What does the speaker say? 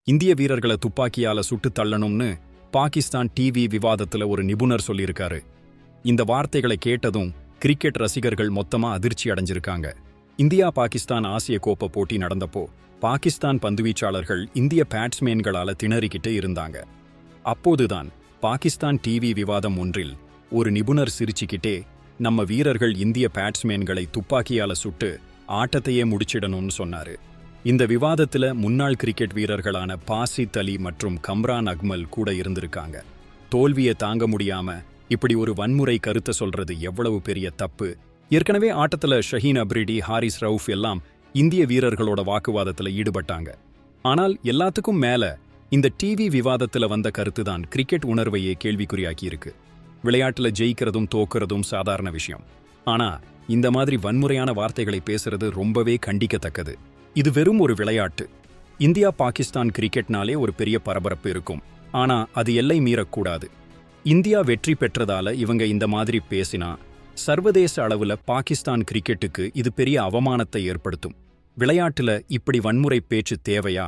இந்திய வீரர்களை துப்பாக்கியால சுட்டு தள்ளணும்னு பாகிஸ்தான் டிவி விவாதத்துல ஒரு நிபுணர் சொல்லியிருக்காரு. இந்த வார்த்தைகளை கேட்டதும் கிரிக்கெட் ரசிகர்கள் மொத்தமா அதிர்ச்சி அடைஞ்சிருக்காங்க. இந்தியா பாகிஸ்தான் ஆசிய கோப்பை போட்டி நடந்தப்போ பாகிஸ்தான் பந்துவீச்சாளர்கள் இந்திய பேட்ஸ்மேன்களால திணறிக்கிட்டு இருந்தாங்க. அப்போதுதான் பாகிஸ்தான் டிவி விவாதம் ஒன்றில் ஒரு நிபுணர் சிரிச்சுக்கிட்டே நம்ம வீரர்கள் இந்திய பேட்ஸ்மேன்களை துப்பாக்கியால சுட்டு ஆட்டத்தையே முடிச்சிடணும்னு சொன்னாரு. இந்த விவாதத்துல முன்னாள் கிரிக்கெட் வீரர்களான பாசித் அலி மற்றும் கம்ரான் அக்மல் கூட இருந்திருக்காங்க. தோல்வியை தாங்க முடியாம இப்படி ஒரு வன்முறை கருத்தை சொல்றது எவ்வளவு பெரிய தப்பு. ஏற்கனவே ஆட்டத்துல ஷஹீன் அப்ரிடி, ஹாரிஸ் ரவுஃப் எல்லாம் இந்திய வீரர்களோட வாக்குவாதத்துல ஈடுபட்டாங்க. ஆனால் எல்லாத்துக்கும் மேல இந்த டிவி விவாதத்துல வந்த கருத்துதான் கிரிக்கெட் உணர்வையே கேள்விக்குறியாக்கி இருக்கு. விளையாட்டுல ஜெயிக்கிறதும் தோக்கிறதும் சாதாரண விஷயம். ஆனா இந்த மாதிரி வன்முறையான வார்த்தைகளை பேசுறது ரொம்பவே கண்டிக்கத்தக்கது. இது வெறும் ஒரு விளையாட்டு. இந்தியா பாகிஸ்தான் கிரிக்கெட்னாலே ஒரு பெரிய பரபரப்பு இருக்கும். ஆனா அது எல்லை மீறக்கூடாது. இந்தியா வெற்றி பெற்றதால இவங்க இந்த மாதிரி பேசினா சர்வதேச அளவுல பாகிஸ்தான் கிரிக்கெட்டுக்கு இது பெரிய அவமானத்தை ஏற்படுத்தும். விளையாட்டுல இப்படி வன்முறை பேச்சு தேவையா?